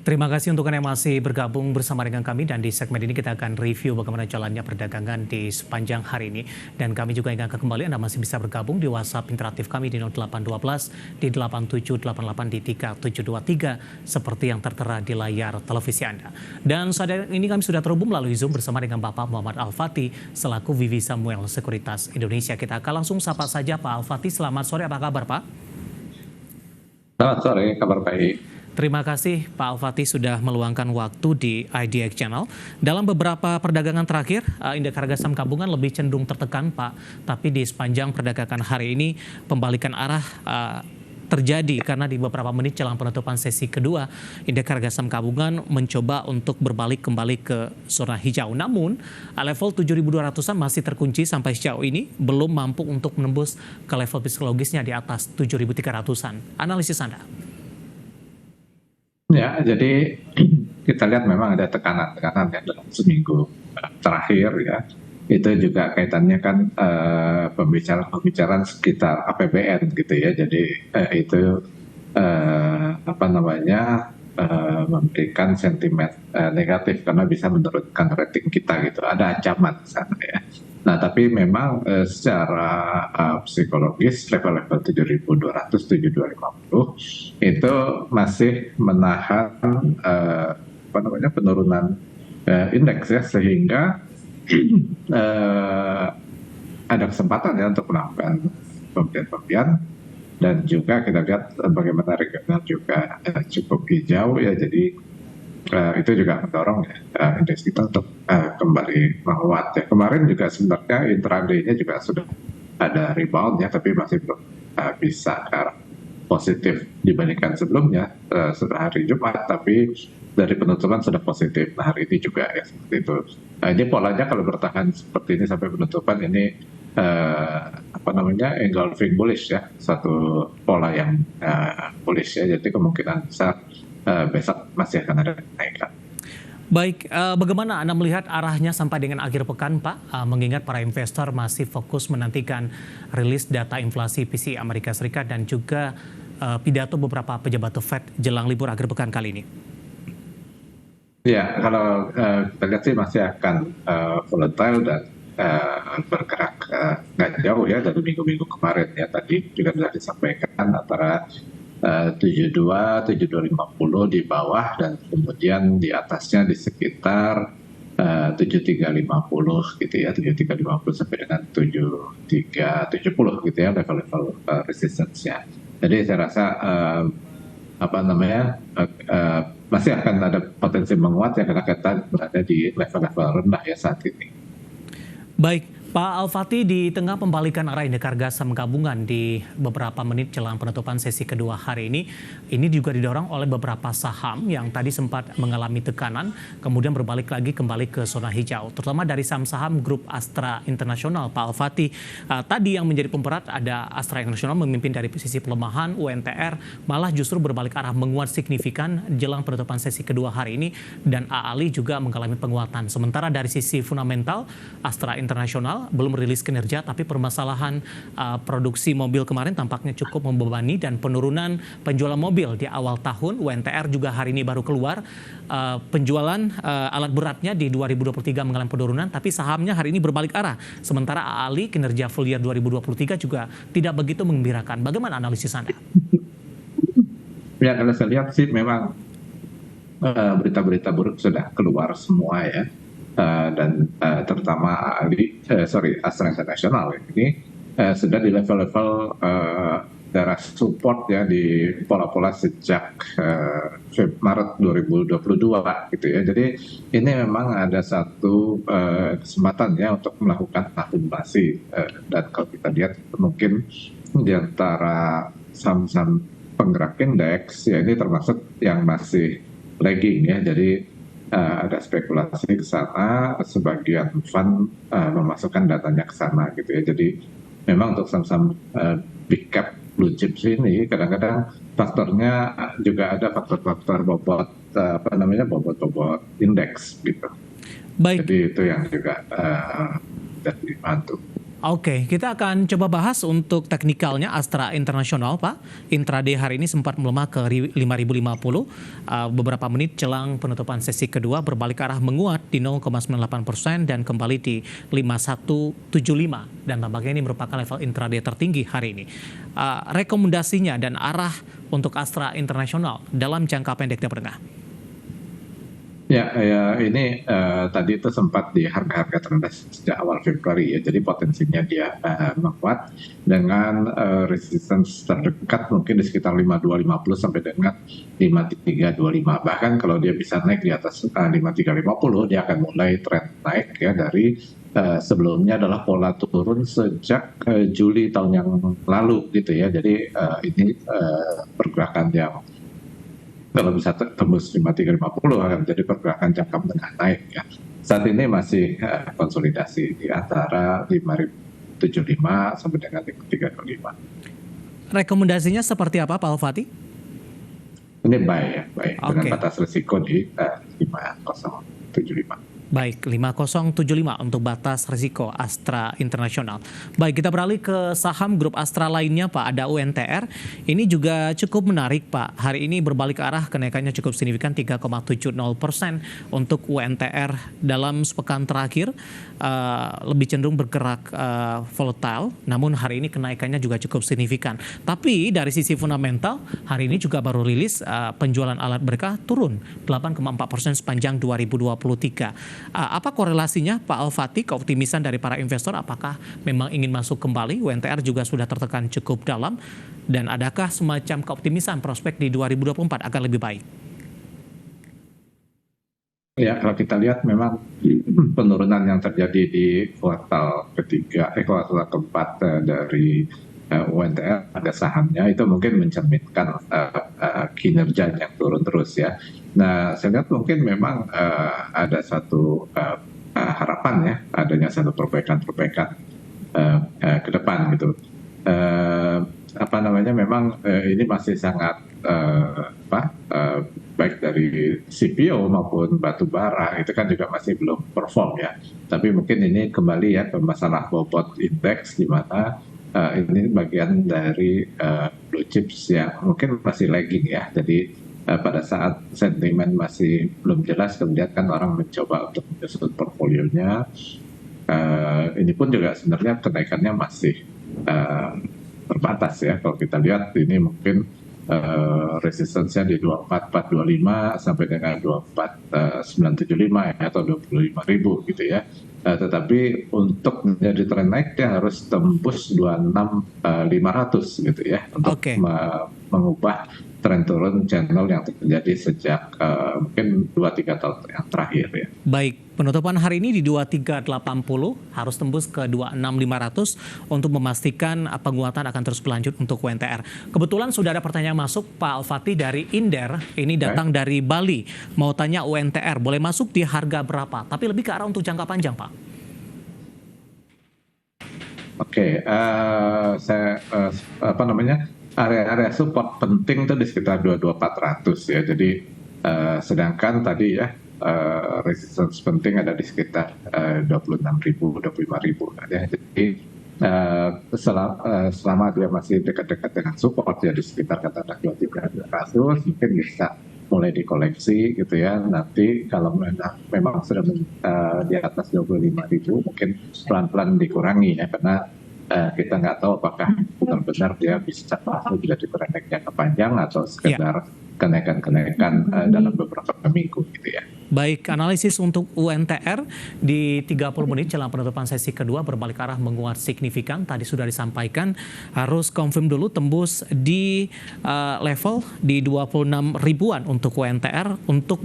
Terima kasih untuk Anda yang masih bergabung bersama dengan kami, dan di segmen ini kita akan review bagaimana jalannya perdagangan di sepanjang hari ini. Dan kami juga ingatkan kembali Anda masih bisa bergabung di WhatsApp interaktif kami di 0812 di 8788 di 3723 seperti yang tertera di layar televisi Anda. Dan saat ini kami sudah terhubung melalui Zoom bersama dengan Bapak Muhammad Al-Fatih selaku VP Samuel Sekuritas Indonesia. Kita akan langsung sapa saja Pak Al-Fatih. Selamat sore, apa kabar Pak? Selamat sore, kabar baik. Terima kasih Pak Al-Fatih sudah meluangkan waktu di IDX Channel. Dalam beberapa perdagangan terakhir, indeks harga saham gabungan lebih cenderung tertekan Pak. Tapi di sepanjang perdagangan hari ini, pembalikan arah terjadi karena di beberapa menit jelang penutupan sesi kedua, indeks harga saham gabungan mencoba untuk berbalik kembali ke zona hijau. Namun, level 7.200-an masih terkunci sampai sejauh ini, belum mampu untuk menembus ke level psikologisnya di atas 7.300-an. Analisis Anda? Ya, jadi kita lihat memang ada tekanan-tekanan ya dalam seminggu terakhir ya. Itu juga kaitannya kan pembicaraan sekitar APBN gitu ya. Jadi itu memberikan sentimen negatif karena bisa menurunkan rating kita gitu. Ada ancaman di sana ya. Nah, tapi memang secara psikologis level-level 7.200, 7.250 itu masih menahan penurunan indeks ya, sehingga ada kesempatan ya untuk melakukan pembelian dan juga kita lihat bagaimana regional juga cukup hijau ya, jadi itu juga mendorong ya indeks kita untuk kembali menguat ya. Kemarin juga sebenarnya intraday-nya juga sudah ada rebound ya, tapi masih belum bisa ke arah positif dibandingkan sebelumnya setelah hari Jumat, tapi dari penutupan sudah positif. Nah, hari ini juga ya seperti itu. Ini polanya kalau bertahan seperti ini sampai penutupan ini engulfing bullish ya, satu pola yang bullish ya, jadi kemungkinan besar besok masih akan ada kenaikan. Baik, bagaimana Anda melihat arahnya sampai dengan akhir pekan, Pak? Mengingat para investor masih fokus menantikan rilis data inflasi PCE Amerika Serikat dan juga pidato beberapa pejabat The Fed jelang libur akhir pekan kali ini. Ya, kalau kita lihat sih masih akan volatile dan bergerak nggak jauh ya dari minggu-minggu kemarin ya. Tadi juga sudah disampaikan antara 72, 7250 di bawah dan kemudian di atasnya di sekitar 7350 gitu ya, 7350 sampai dengan 7370 gitu ya level-level resistance-nya. Jadi saya rasa masih akan ada potensi menguat ya karena kita berada di level-level rendah ya saat ini. Baik, Pak Al-Fatih, di tengah pembalikan arah indeks harga saham gabungan di beberapa menit jelang penutupan sesi kedua hari ini juga didorong oleh beberapa saham yang tadi sempat mengalami tekanan, kemudian berbalik lagi kembali ke zona hijau, terutama dari saham-saham grup Astra International. Pak Al-Fatih, tadi yang menjadi pemberat ada Astra International memimpin dari posisi pelemahan, UNTR malah justru berbalik arah menguat signifikan jelang penutupan sesi kedua hari ini, dan AALI juga mengalami penguatan. Sementara dari sisi fundamental, Astra International belum rilis kinerja, tapi permasalahan produksi mobil kemarin tampaknya cukup membebani dan penurunan penjualan mobil di awal tahun. UNTR juga hari ini baru keluar, penjualan alat beratnya di 2023 mengalami penurunan, tapi sahamnya hari ini berbalik arah. Sementara AALI kinerja full year 2023 juga tidak begitu menggembirakan. Bagaimana analisis Anda? Ya, kalau saya lihat sih memang berita-berita buruk sudah keluar semua ya. Dan terutama Astra International ini sudah di level-level daerah support ya di pola-pola sejak Maret 2022 gitu ya. Jadi ini memang ada satu kesempatan ya untuk melakukan akumulasi dan kalau kita lihat mungkin di antara saham-saham penggerak indeks ya ini termasuk yang masih lagging ya. Jadi ada spekulasi ke sana, sebagian fund memasukkan datanya ke sana gitu ya. Jadi memang untuk saham-saham big cap blue chips ini kadang-kadang faktornya juga ada faktor-faktor bobot indeks gitu. Baik. Jadi itu yang juga jadi dibantu. Oke, kita akan coba bahas untuk teknikalnya Astra International, Pak. Intraday hari ini sempat melemah ke 5.050, beberapa menit jelang penutupan sesi kedua berbalik arah menguat di 0,98% dan kembali di 5175. Dan tampaknya ini merupakan level intraday tertinggi hari ini. Rekomendasinya dan arah untuk Astra International dalam jangka pendek dan menengah. Ya, ini tadi itu sempat di harga-harga terendah sejak awal Februari ya, jadi potensinya dia menguat dengan resistance terdekat mungkin di sekitar 5250 sampai dengan 5325. Bahkan kalau dia bisa naik di atas 5350, dia akan mulai tren naik ya dari sebelumnya adalah pola turun sejak Juli tahun yang lalu gitu ya. Jadi ini pergerakan yang kalau bisa tembus 5350 akan menjadi pergerakan jangka menengah naik ya. Saat ini masih konsolidasi di antara 5075 sampai dengan 5325. Rekomendasinya seperti apa Pak Al-Fatih? Ini buy ya, buy dengan Oke. batas risiko di 5075. Baik, 5075 untuk batas risiko Astra International. Baik, kita beralih ke saham grup Astra lainnya Pak, ada UNTR. Ini juga cukup menarik Pak. Hari ini berbalik arah, kenaikannya cukup signifikan 3,70% untuk UNTR dalam sepekan terakhir. Lebih cenderung bergerak volatile, namun hari ini kenaikannya juga cukup signifikan. Tapi dari sisi fundamental, hari ini juga baru rilis penjualan alat mereka turun 8,4% sepanjang 2023. Apa korelasinya Pak Al-Fatih, keoptimisan dari para investor, apakah memang ingin masuk kembali? UNTR juga sudah tertekan cukup dalam, dan adakah semacam keoptimisan prospek di 2024 akan lebih baik? Ya, kalau kita lihat memang penurunan yang terjadi di kuartal kuartal keempat dari UNTR pada sahamnya itu mungkin mencerminkan kinerja yang turun terus ya. Nah, saya lihat mungkin memang ada satu harapan ya, adanya satu perbaikan ke depan gitu. Memang ini masih sangat baik dari CPO maupun batu bara itu kan juga masih belum perform ya. Tapi mungkin ini kembali ya ke masalah bobot indeks di mana ini bagian dari blue chips yang mungkin masih lagging ya. Jadi pada saat sentimen masih belum jelas, kemudian kan orang mencoba untuk menyusun portfolionya. Ini pun juga sebenarnya kenaikannya masih terbatas ya. Kalau kita lihat ini mungkin resistance-nya di 24425 sampai dengan 24975 ya, atau 25.000 gitu ya. Tetapi untuk menjadi tren naik dia harus tembus 26500 gitu ya untuk mengubah tren turun channel yang terjadi sejak mungkin 2-3 tahun yang terakhir ya. Baik, penutupan hari ini di 2380 harus tembus ke 26500 untuk memastikan penguatan akan terus berlanjut untuk UNTR. Kebetulan sudah ada pertanyaan masuk Pak Al-Fatih dari Inder, ini datang dari Bali. Mau tanya UNTR boleh masuk di harga berapa? Tapi lebih ke arah untuk jangka panjang Pak. Area-area support penting itu di sekitar 22.400 ya. Jadi sedangkan tadi ya resistance penting ada di sekitar 26.000, 25.000 ya. Jadi selama dia masih dekat-dekat dengan support ya di sekitar katakanlah 23.200 mungkin bisa mulai dikoleksi gitu ya. Nanti kalau memang sudah di atas 25.000 mungkin pelan-pelan dikurangi ya, karena kita nggak tahu apakah benar-benar dia bisa masuk jadi tren naik jangka panjang atau sekedar kenaikan-kenaikan dalam beberapa minggu gitu ya. Baik, analisis untuk UNTR di 30 menit jelang penutupan sesi kedua berbalik arah menguat signifikan. Tadi sudah disampaikan harus confirm dulu tembus di level di 26 ribuan untuk UNTR untuk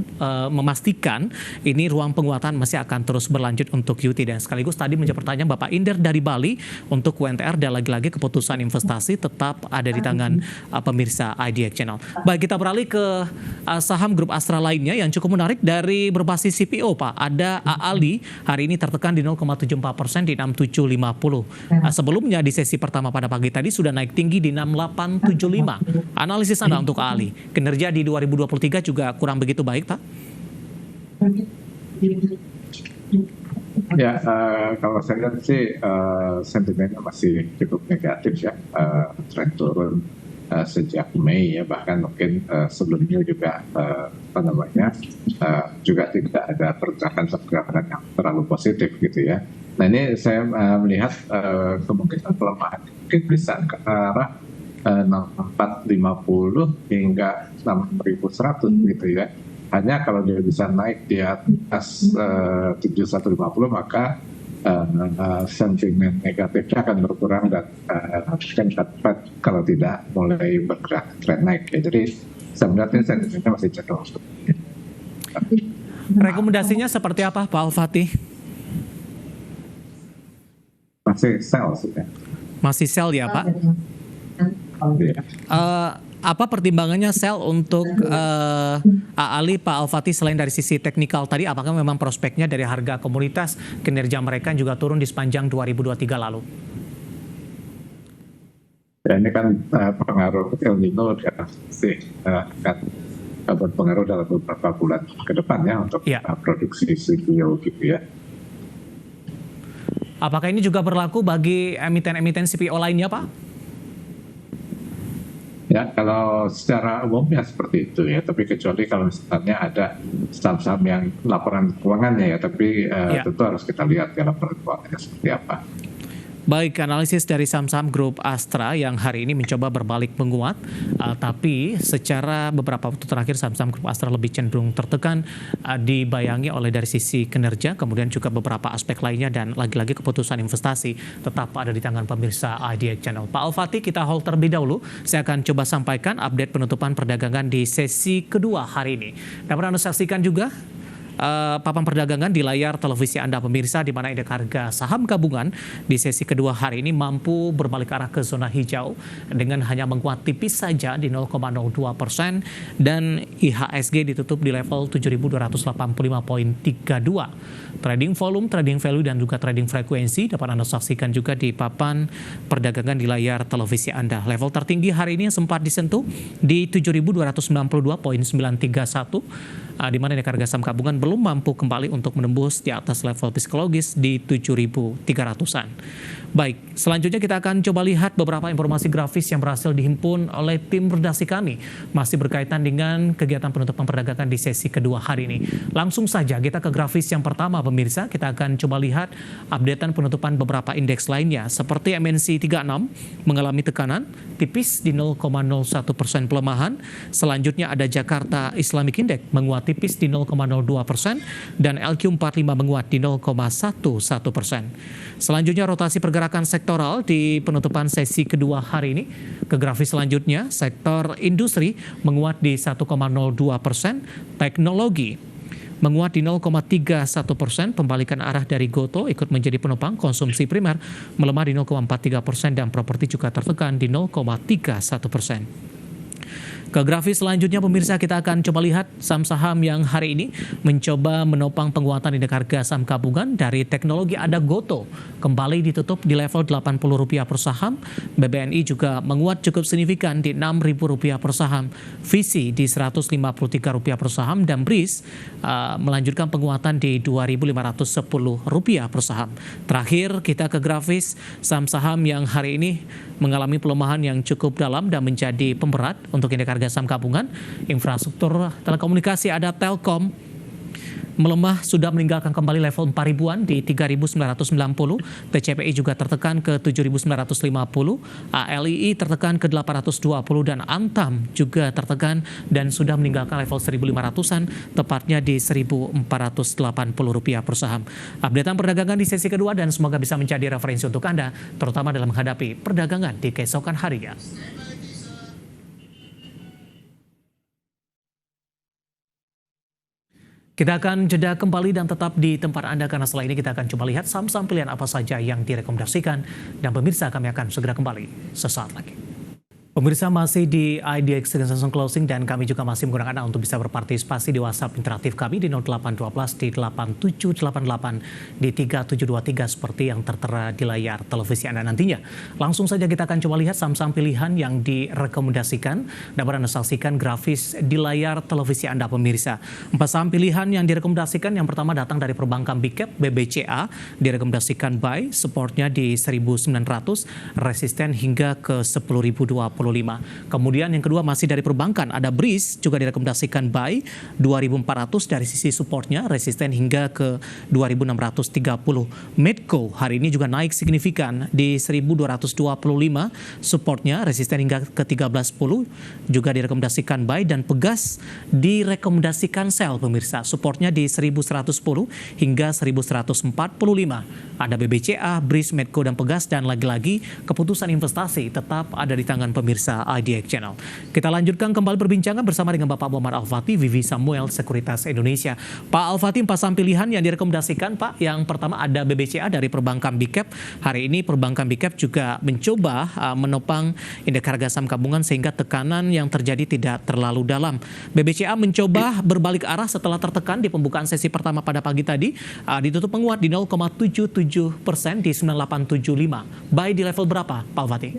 memastikan ini ruang penguatan masih akan terus berlanjut untuk UT. Dan sekaligus tadi menjawab pertanyaan Bapak Inder dari Bali untuk UNTR, dan lagi-lagi keputusan investasi tetap ada di tangan pemirsa IDX Channel. Baik, kita beralih ke saham grup Astra lainnya yang cukup menarik dari berbasis CPO Pak. Ada AALI hari ini tertekan di 0,74% di 6750. Sebelumnya di sesi pertama pada pagi tadi sudah naik tinggi di 6875. Analisis Anda untuk AALI, kinerja di 2023 juga kurang begitu baik Pak? Ya, kalau saya lihat sih sentimennya masih cukup negatif ya, tren turun sejak Mei ya, bahkan mungkin sebelumnya juga apa namanya juga tidak ada pergerakan yang terlalu positif gitu ya. Nah ini saya melihat kemungkinan pelemahan mungkin bisa ke arah 6450 hingga 6100 gitu ya. Hanya kalau dia bisa naik di atas 7150 maka sentimen negatifnya akan berkurang dan akan dapat kalau tidak mulai bergerak tren naik ya. Jadi sebenarnya sentimennya masih cenderung. Rekomendasinya seperti apa Pak Al-Fatih? Masih sell sih ya. Masih sell ya Pak? Iya. Apa pertimbangannya sell untuk Ali Pak Al-Fatih selain dari sisi teknikal tadi, apakah memang prospeknya dari harga komoditas kinerja mereka juga turun di sepanjang 2023 lalu? Ya ini kan pengaruh El Nino sih akan berpengaruh dalam beberapa bulan ke depan ya untuk produksi CPO gitu ya. Apakah ini juga berlaku bagi emiten-emiten CPO lainnya Pak? Ya, kalau secara umumnya seperti itu ya, tapi kecuali kalau misalnya ada saham-saham yang laporan keuangannya ya, tapi tentu harus kita lihat ya laporan keuangannya seperti apa. Baik, analisis dari saham-saham grup Astra yang hari ini mencoba berbalik menguat, tapi secara beberapa waktu terakhir saham-saham grup Astra lebih cenderung tertekan, dibayangi oleh dari sisi kinerja, kemudian juga beberapa aspek lainnya, dan lagi-lagi keputusan investasi tetap ada di tangan pemirsa IDX Channel. Pak Al-Fatih, kita hold terlebih dahulu. Saya akan coba sampaikan update penutupan perdagangan di sesi kedua hari ini. Dapat Anda saksikan juga papan perdagangan di layar televisi Anda pemirsa, di mana indeks harga saham gabungan di sesi kedua hari ini mampu berbalik arah ke zona hijau dengan hanya menguat tipis saja di 0,02% dan IHSG ditutup di level 7.285.32. Trading volume, trading value dan juga trading frekuensi dapat Anda saksikan juga di papan perdagangan di layar televisi Anda. Level tertinggi hari ini yang sempat disentuh di 7.292.931, di mana indeks harga saham gabungan belum mampu kembali untuk menembus di atas level psikologis di 7.300-an. Baik, selanjutnya kita akan coba lihat beberapa informasi grafis yang berhasil dihimpun oleh tim redaksi kami, masih berkaitan dengan kegiatan penutupan perdagangan di sesi kedua hari ini. Langsung saja kita ke grafis yang pertama pemirsa, kita akan coba lihat updatean penutupan beberapa indeks lainnya, seperti MNC 36 mengalami tekanan tipis di 0,01% pelemahan. Selanjutnya ada Jakarta Islamic Index menguat tipis di 0,02% dan LQ45 menguat di 0,11%. Selanjutnya rotasi pergerakan sektoral di penutupan sesi kedua hari ini. Ke grafis selanjutnya, sektor industri menguat di 1,02%, teknologi menguat di 0,31%, pembalikan arah dari Gotoh ikut menjadi penopang, konsumsi primer melemah di 0,43% dan properti juga tertekan di 0,31%. Ke grafis selanjutnya pemirsa, kita akan coba lihat saham-saham yang hari ini mencoba menopang penguatan indeks harga saham gabungan. Dari teknologi ada Gotoh kembali ditutup di level Rp80 per saham. BBNI juga menguat cukup signifikan di Rp6.000 per saham. Visi di Rp153 per saham dan BRIS melanjutkan penguatan di Rp2.510 per saham. Terakhir kita ke grafis saham-saham yang hari ini mengalami pelemahan yang cukup dalam dan menjadi pemberat untuk indeks harga saham gabungan. Infrastruktur telekomunikasi ada Telkom melemah, sudah meninggalkan kembali level 4.000-an di 3.990. TCPI juga tertekan ke 7.950, ALII tertekan ke 820 dan Antam juga tertekan dan sudah meninggalkan level 1.500-an, tepatnya di Rp1.480 per saham. Updatean perdagangan di sesi kedua dan semoga bisa menjadi referensi untuk Anda, terutama dalam menghadapi perdagangan di keesokan harinya. Kita akan jeda kembali dan tetap di tempat Anda karena setelah ini kita akan coba lihat saham-saham pilihan apa saja yang direkomendasikan, dan pemirsa kami akan segera kembali sesaat lagi. Pemirsa masih di IDX Transaction Closing dan kami juga masih menggunakan Anda untuk bisa berpartisipasi di WhatsApp interaktif kami di 0812 di 8788 di 3723 seperti yang tertera di layar televisi Anda nantinya. Langsung saja kita akan coba lihat saham-saham pilihan yang direkomendasikan. Dapat Anda saksikan grafis di layar televisi Anda pemirsa. 4 saham pilihan yang direkomendasikan, yang pertama datang dari perbankan Big Cap, BBCA, direkomendasikan buy, supportnya di 1.900, resisten hingga ke 10.025. Kemudian yang kedua masih dari perbankan, ada BRIS, juga direkomendasikan buy 2.400 dari sisi supportnya, resisten hingga ke 2.630. Medco hari ini juga naik signifikan di 1.225, supportnya resisten hingga ke 1310, juga direkomendasikan buy. Dan Pegas direkomendasikan sell pemirsa, supportnya di 1.110 hingga 1.145. Ada BBCA, BRIS, Medco, dan Pegas, dan lagi-lagi keputusan investasi tetap ada di tangan pemirsa IDX Channel. Kita lanjutkan kembali perbincangan bersama dengan Bapak Muhammad Al-Fatih, VP Samuel Sekuritas Indonesia. Pak Al-Fatih, 4 saham pilihan yang direkomendasikan Pak. Yang pertama ada BBCA dari perbankan Big Cap. Hari ini perbankan Big Cap juga mencoba menopang indeks harga saham gabungan sehingga tekanan yang terjadi tidak terlalu dalam. BBCA mencoba berbalik arah setelah tertekan di pembukaan sesi pertama pada pagi tadi, ditutup menguat di 0,77% di 9875. Buy di level berapa Pak Al-Fatih?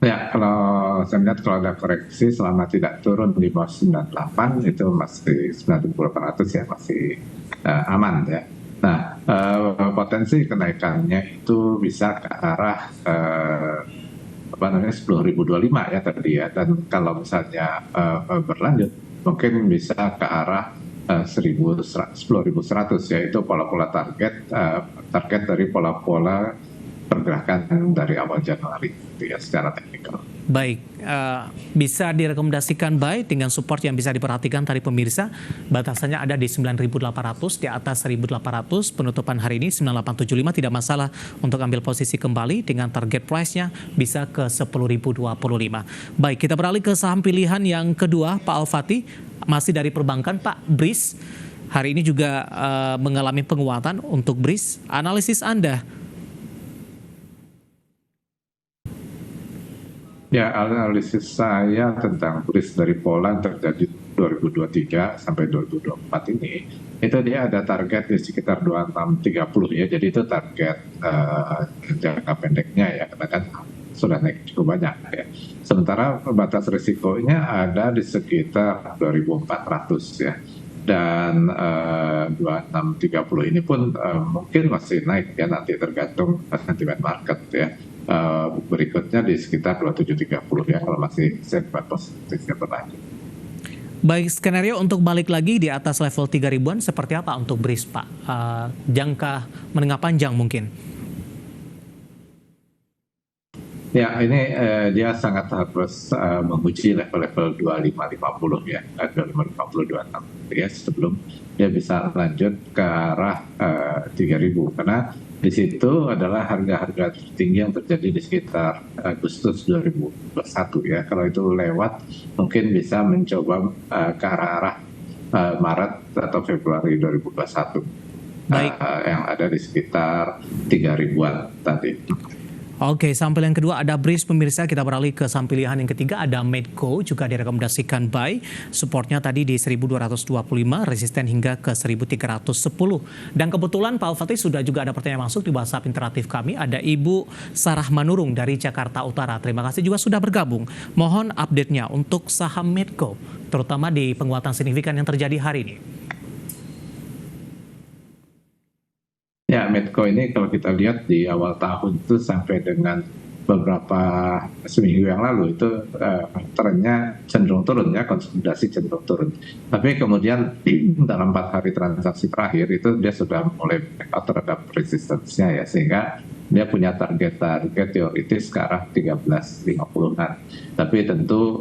Ya, kalau saya lihat kalau ada koreksi selama tidak turun di bawah 98 itu masih 9.800 ya, masih aman ya. Nah, potensi kenaikannya itu bisa ke arah 10.025 ya tadi ya. Dan kalau misalnya berlanjut mungkin bisa ke arah 10.100 ya, itu pola-pola target dari pola-pola pergerakan dari awal Januari ya, secara teknikal. Baik, bisa direkomendasikan buy dengan support yang bisa diperhatikan tadi pemirsa. Batasannya ada di 9.800, di atas 1.800, penutupan hari ini 9.875, tidak masalah untuk ambil posisi kembali dengan target price-nya bisa ke 10.025. Baik, kita beralih ke saham pilihan yang kedua, Pak Al-Fatih, masih dari perbankan Pak, BRIS. Hari ini juga mengalami penguatan untuk BRIS. Analisis Anda? Ya, analisis saya tentang BRIS dari pola yang terjadi 2023 sampai 2024 ini, itu dia ada target di sekitar 2630 ya, jadi itu target jangka pendeknya ya, karena kan sudah naik cukup banyak ya. Sementara batas risikonya ada di sekitar 2400 ya. Dan 2630 ini pun mungkin masih naik ya, nanti tergantung sentimen market ya. Berikutnya di sekitar 2730 ya, kalau masih sentimen positifnya berlanjut. Baik, skenario untuk balik lagi di atas level 3.000-an seperti apa untuk BRIS Pak? Jangka menengah panjang mungkin? Ya, ini dia sangat harus menguji level-level 2550 ya, 2550 26 ya, sebelum dia bisa lanjut ke arah 3.000, karena di situ adalah harga-harga tertinggi yang terjadi di sekitar Agustus 2021 ya. Kalau itu lewat, mungkin bisa mencoba ke arah Maret atau Februari 2021. Baik. Yang ada di sekitar 3.000-an tadi. Oke, saham pilihan kedua ada BRIS pemirsa. Kita beralih ke saham pilihan yang ketiga, ada Medco, juga direkomendasikan buy. Supportnya tadi di 1.225, resisten hingga ke 1.310. Dan kebetulan Pak Al-Fatih sudah juga ada pertanyaan masuk di WhatsApp interaktif kami. Ada Ibu Sarah Manurung dari Jakarta Utara. Terima kasih juga sudah bergabung. Mohon update-nya untuk saham Medco, terutama di penguatan signifikan yang terjadi hari ini. Ya, Medco ini kalau kita lihat di awal tahun itu sampai dengan beberapa seminggu yang lalu itu trennya cenderung turun ya, konsolidasi cenderung turun. Tapi kemudian dalam 4 hari transaksi terakhir itu dia sudah mulai breakout terhadap resistance-nya ya, sehingga dia punya target teoritis ke arah 1350-an. Tapi tentu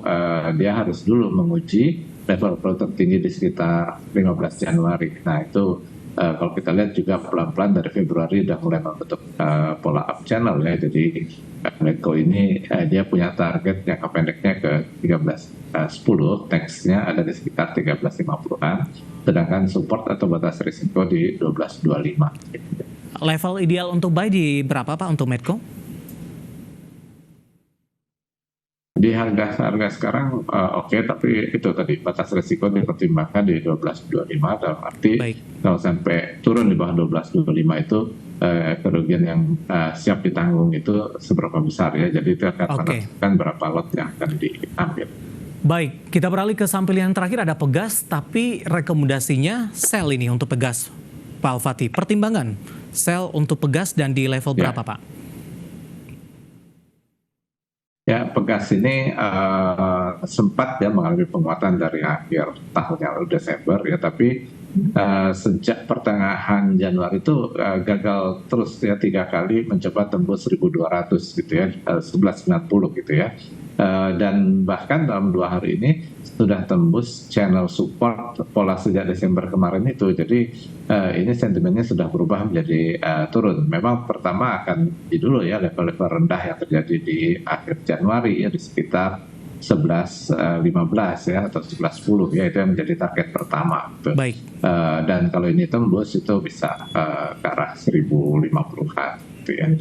dia harus dulu menguji level tertinggi di sekitar 15 Januari. Nah itu kalau kita lihat juga pelan-pelan dari Februari sudah mulai membentuk pola up channel ya. Jadi Medco ini dia punya target jangka pendeknya ke 13.10, nextnya ada di sekitar 13.50-an, sedangkan support atau batas risiko di 12.25. Level ideal untuk buy di berapa Pak untuk Medco? Di harga sekarang oke, tapi itu tadi batas risiko dipertimbangkan di 12.25, dalam arti Baik. kalau sampai turun di bawah 12.25 itu kerugian yang siap ditanggung itu seberapa besar ya. Jadi itu akan Oke. menentukan berapa lot yang akan diambil. Baik, kita beralih ke saham pilihan terakhir ada Pegas, tapi rekomendasinya sell ini untuk Pegas, Pak Al-Fatih. Pertimbangan sell untuk Pegas dan di level Ya. berapa, Pak? Ya, Pegas ini sempat ya mengalami penguatan dari akhir tahun yang lalu Desember ya, tapi sejak pertengahan Januari itu gagal terus ya, 3 kali mencoba tembus 1.200 gitu ya, 1190 gitu ya. Dan bahkan dalam 2 hari ini sudah tembus channel support pola sejak Desember kemarin itu. Jadi ini sentimennya sudah berubah menjadi turun. Memang pertama akan di dulu ya level-level rendah yang terjadi di akhir Januari ya, di sekitar 11.15 ya atau 11.10 ya, itu yang menjadi target pertama gitu. Baik. Dan kalau ini tembus itu bisa ke arah 1.050-an gitu ya.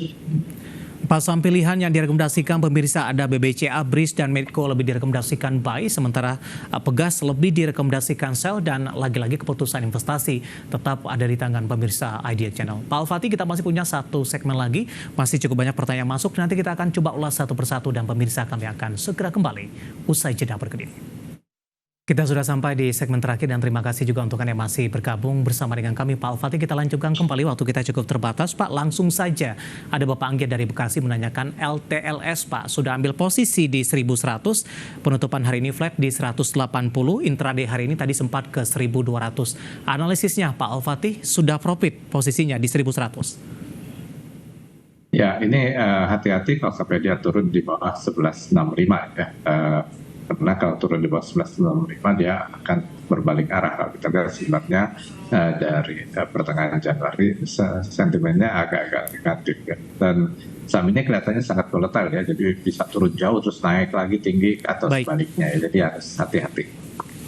Pak, saham pilihan yang direkomendasikan pemirsa ada BBCA, BRIS, dan Medco lebih direkomendasikan buy, sementara Pegas lebih direkomendasikan sell, dan lagi-lagi keputusan investasi tetap ada di tangan pemirsa Idea Channel. Pak Al-Fatih, kita masih punya satu segmen lagi, masih cukup banyak pertanyaan masuk, nanti kita akan coba ulas satu persatu dan pemirsa kami akan segera kembali usai jeda berikut ini. Kita sudah sampai di segmen terakhir dan terima kasih juga untuk Anda yang masih bergabung bersama dengan kami, Pak Al-Fatih. Kita lanjutkan kembali, waktu kita cukup terbatas, Pak. Langsung saja ada Bapak Anggit dari Bekasi menanyakan LTLS, Pak. Sudah ambil posisi di 1.100, penutupan hari ini flat di 180, intraday hari ini tadi sempat ke 1.200. Analisisnya Pak Al-Fatih, sudah profit posisinya di 1.100. Ya, ini hati-hati kalau sampai dia turun di bawah 1165 ya. Karena kalau turun di bawah 1195 dia akan berbalik arah. Kalau kita lihat sebenarnya dari pertengahan Januari sentimennya agak-agak negatif ya. Dan saham ini kelihatannya sangat volatile ya, jadi bisa turun jauh terus naik lagi tinggi atau sebaliknya ya. Jadi harus hati-hati.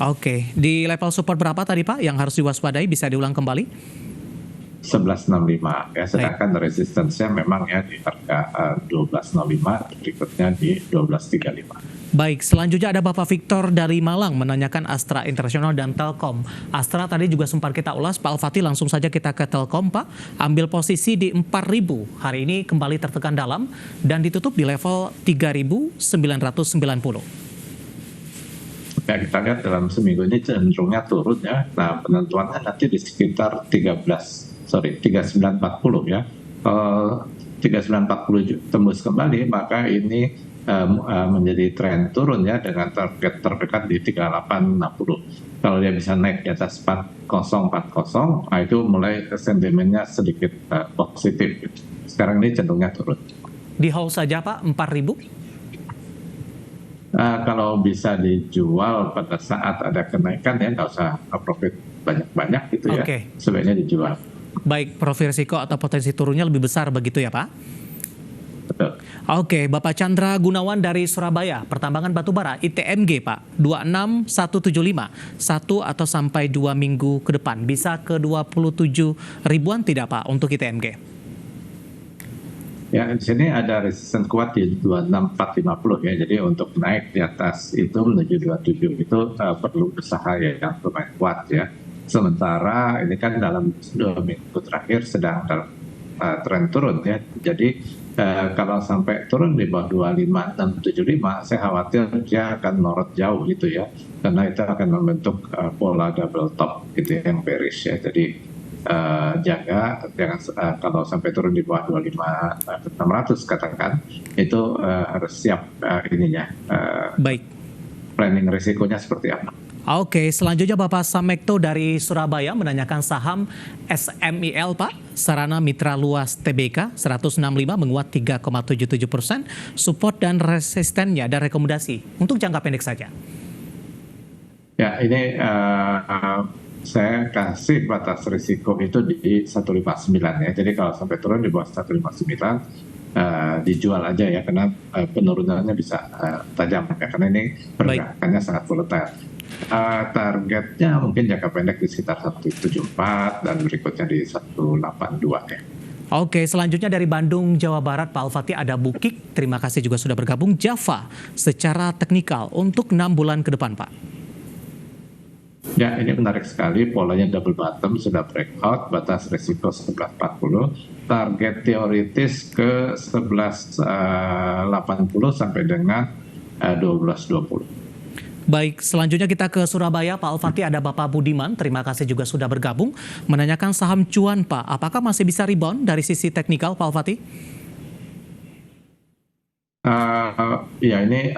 Oke, di level support berapa tadi Pak yang harus diwaspadai, bisa diulang kembali? 1165 ya, sedangkan resistensinya memang ya di harga 1205, berikutnya di 1235. Baik, selanjutnya ada Bapak Victor dari Malang menanyakan Astra Internasional dan Telkom. Astra tadi juga sempat kita ulas, Pak Al-Fatih, langsung saja kita ke Telkom, Pak. Ambil posisi di 4.000, hari ini kembali tertekan dalam dan ditutup di level 3.990. Ya, kita lihat dalam seminggu ini cenderungnya turun ya. Nah, penentuannya nanti di sekitar 3940 ya. 3940 tembus kembali, maka ini menjadi tren turun ya, dengan target terdekat di 3860. Kalau dia bisa naik di atas 4040, nah itu mulai sentimennya sedikit positif. Sekarang ini cenderungnya turun. Di hold saja Pak, 4.000? Kalau bisa dijual pada saat ada kenaikan ya, nggak usah profit banyak-banyak gitu ya. Sebaiknya dijual. Baik, profil risiko atau potensi turunnya lebih besar begitu ya Pak? Betul. Oke, Bapak Chandra Gunawan dari Surabaya, pertambangan batubara, ITMG Pak, 26175, 1 atau sampai 2 minggu ke depan, bisa ke 27 ribuan tidak Pak untuk ITMG? Ya, di sini ada resisten kuat di 26450 ya, jadi untuk naik di atas itu menuju 27 itu perlu usaha ya yang lumayan kuat ya. Sementara ini kan dalam 2 minggu terakhir sedang dalam tren turun ya, jadi kalau sampai turun di bawah 25 dan 75, saya khawatir dia akan melorot jauh gitu ya, karena itu akan membentuk pola double top gitu ya, yang bearish ya. Jadi jaga jangan kalau sampai turun di bawah 25.600 katakan, itu harus siap ininya. Baik. Planning risikonya seperti apa. Oke, selanjutnya Bapak Samekto dari Surabaya menanyakan saham SMIL Pak, Sarana Mitra Luas TBK 165 menguat 3,77%, support dan resistennya ada rekomendasi untuk jangka pendek saja. Ya, ini saya kasih batas risiko itu di 159 ya. Jadi kalau sampai turun di bawah 159 dijual aja ya, karena penurunannya bisa tajam ya, karena ini pergerakannya sangat volatile. Targetnya mungkin jangka pendek di sekitar 174 dan berikutnya di 182 ya. Oke, selanjutnya dari Bandung, Jawa Barat, Pak Al-Fatih ada Bukik. Terima kasih juga sudah bergabung. Java secara teknikal untuk 6 bulan ke depan, Pak. Ya, ini menarik sekali. Polanya double bottom, sudah breakout, batas risiko 1140. Target teoritis ke 1180 sampai dengan 1220. Baik, selanjutnya kita ke Surabaya. Pak Al-Fatih ada Bapak Budiman. Terima kasih juga sudah bergabung. Menanyakan saham cuan, Pak. Apakah masih bisa rebound dari sisi teknikal, Pak Al-Fatih? Ya ini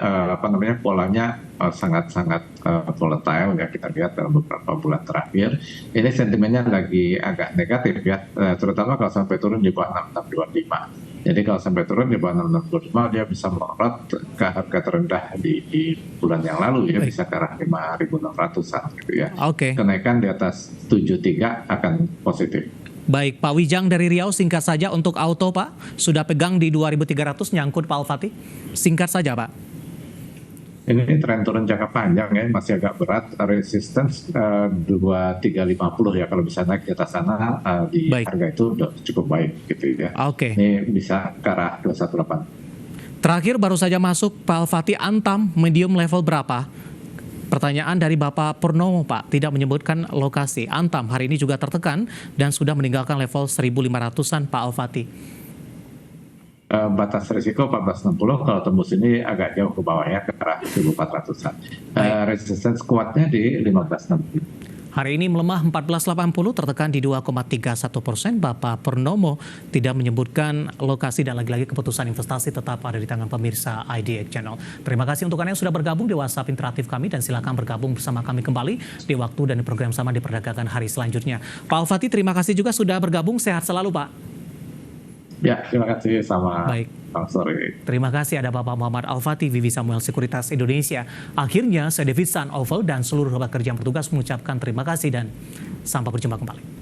polanya sangat-sangat volatile ya, kita lihat dalam beberapa bulan terakhir. Ini sentimennya lagi agak negatif ya, terutama kalau sampai turun di bawah 6625. Jadi kalau sampai turun di bawah 6625 dia bisa melorot ke harga terendah di bulan yang lalu ya. Baik. Bisa ke arah 5.600-an gitu ya. Oke. Kenaikan di atas 73 akan positif. Baik, Pak Wijang dari Riau, singkat saja untuk auto, Pak. Sudah pegang di 2.300 nyangkut, Pak Al-Fatih. Singkat saja, Pak. Ini tren turun jangka panjang ya, masih agak berat. Resistance 2350 ya, kalau bisa naik di atas sana di baik. Harga itu udah cukup baik gitu ya. Oke. Ini bisa ke arah 218. Terakhir baru saja masuk, Pak Al-Fatih, Antam medium level berapa? Pertanyaan dari Bapak Purnomo, Pak, tidak menyebutkan lokasi. Antam hari ini juga tertekan dan sudah meninggalkan level 1.500-an, Pak Al-Fatih. Batas risiko 1460, kalau tembus ini agak jauh ke bawah ya, ke arah 1.400-an. Resistance kuatnya di 1560. Hari ini melemah 1480, tertekan di 2,31%. Bapak Purnomo tidak menyebutkan lokasi dan lagi-lagi keputusan investasi tetap ada di tangan pemirsa IDX Channel. Terima kasih untuk Anda yang sudah bergabung di WhatsApp interaktif kami dan silakan bergabung bersama kami kembali di waktu dan di program sama di perdagangan hari selanjutnya. Pak Al-Fatih, terima kasih juga sudah bergabung. Sehat selalu, Pak. Ya, terima kasih sama. Baik. Sorry. Terima kasih ada Bapak Muhammad Al-Fatih, Vivi Samuel Sekuritas Indonesia. Akhirnya saya David San Oval dan seluruh rekan kerja yang bertugas mengucapkan terima kasih dan sampai berjumpa kembali.